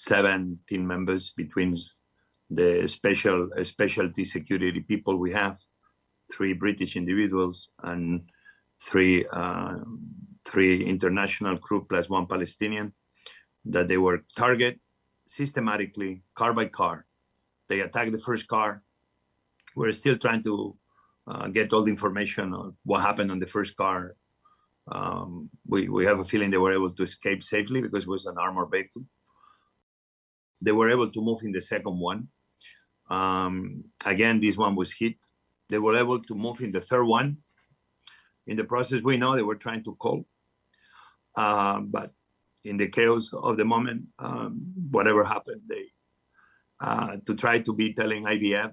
7 team members between the specialty security people we have, 3 British individuals and 3 international crew plus 1 Palestinian, that they were target systematically, car by car. They attacked the first car. We're still trying to get all the information on what happened on the first car. We have a feeling they were able to escape safely because it was an armored vehicle. They were able to move in the second one. Again, this one was hit. They were able to move in the third one. In the process, we know they were trying to call. But in the chaos of the moment, whatever happened, they to try to be telling IDF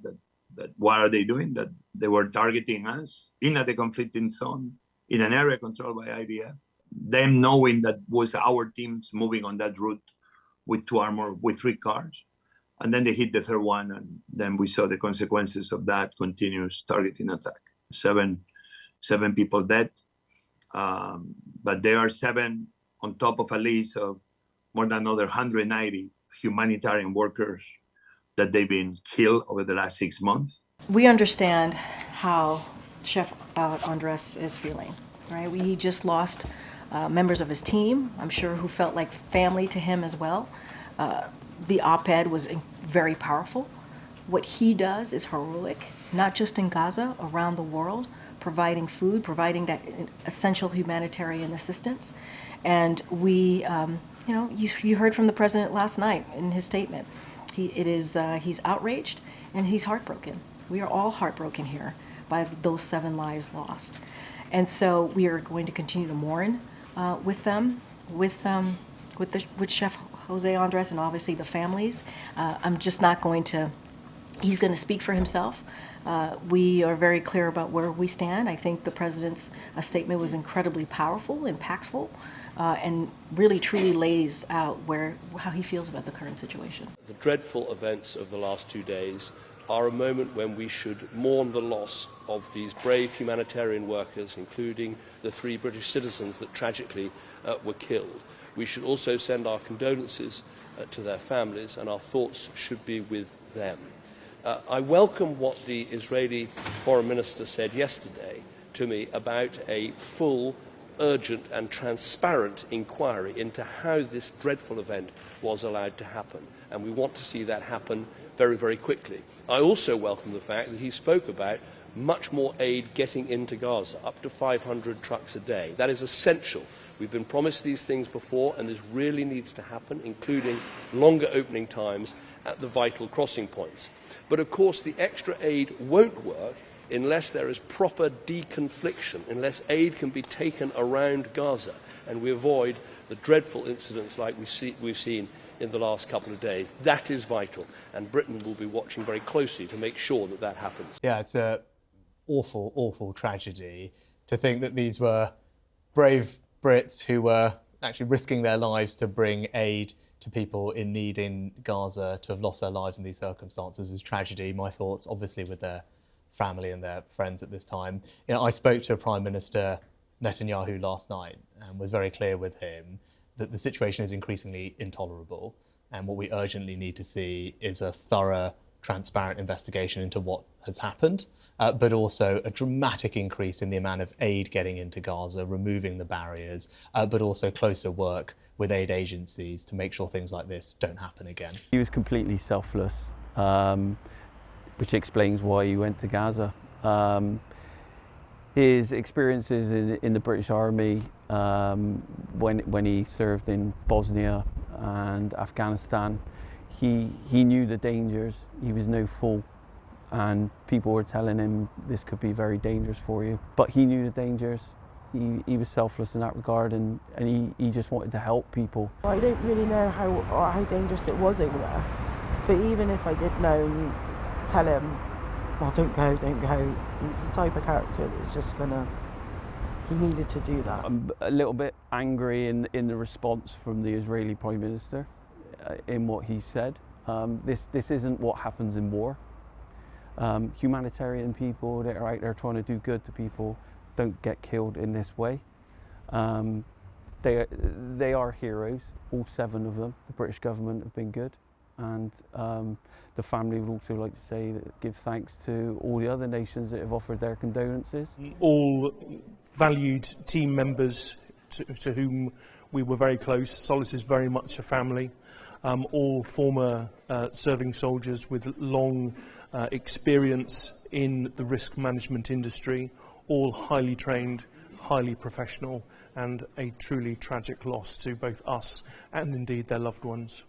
that what are they doing, that they were targeting us in the conflicting zone, in an area controlled by IDF, them knowing that was our teams moving on that route with 3 cars. And then they hit the third one, and then we saw the consequences of that continuous targeting attack. 7 people dead, but there are 7 on top of a list of more than another 190 humanitarian workers that they've been killed over the last 6 months. We understand how Chef Andres is feeling, right? He just lost members of his team, I'm sure, who felt like family to him as well. The op-ed was very powerful. What he does is heroic, not just in Gaza, around the world, providing food, providing that essential humanitarian assistance. And we, you heard from the president last night in his statement. He's outraged and he's heartbroken. We are all heartbroken here by those 7 lives lost. And so we are going to continue to mourn with them, with Chef Jose Andres and obviously the families. I'm just not going to, he's going to speak for himself. We are very clear about where we stand. I think the president's statement was incredibly powerful, impactful, and really truly lays out how he feels about the current situation. The dreadful events of the last 2 days are a moment when we should mourn the loss of these brave humanitarian workers, including the 3 British citizens that tragically were killed. We should also send our condolences to their families, and our thoughts should be with them. I welcome what the Israeli Foreign Minister said yesterday to me about a full, urgent and transparent inquiry into how this dreadful event was allowed to happen. And we want to see that happen very, very quickly. I also welcome the fact that he spoke about much more aid getting into Gaza, up to 500 trucks a day. That is essential. We've been promised these things before, and this really needs to happen, including longer opening times at the vital crossing points. But of course, the extra aid won't work unless there is proper deconfliction, unless aid can be taken around Gaza, and we avoid the dreadful incidents like we've seen in the last couple of days. That is vital, and Britain will be watching very closely to make sure that that happens. Yeah, it's an awful, awful tragedy to think that these were brave Brits who were actually risking their lives to bring aid to people in need in Gaza, to have lost their lives in these circumstances is tragedy. My thoughts, obviously, with their family and their friends at this time. I spoke to Prime Minister Netanyahu last night and was very clear with him that the situation is increasingly intolerable, and what we urgently need to see is a thorough, transparent investigation into what has happened, but also a dramatic increase in the amount of aid getting into Gaza, removing the barriers, but also closer work with aid agencies to make sure things like this don't happen again. He was completely selfless, which explains why he went to Gaza. His experiences in the British Army, when he served in Bosnia and Afghanistan, he knew the dangers. He was no fool, and people were telling him this could be very dangerous for you. But he knew the dangers. He was selfless in that regard, and he just wanted to help people. I don't really know how dangerous it was over there, but even if I did know, tell him, well, don't go. He's the type of character that's just he needed to do that. I'm a little bit angry in the response from the Israeli Prime Minister in what he said. This isn't what happens in war. Humanitarian people that are out there trying to do good to people don't get killed in this way. they are heroes, all 7 of them. The British government have been good, and the family would also like to say that give thanks to all the other nations that have offered their condolences. All valued team members to whom we were very close. Solace is very much a family. All former serving soldiers with long experience in the risk management industry, all highly trained, highly professional, and a truly tragic loss to both us and indeed their loved ones.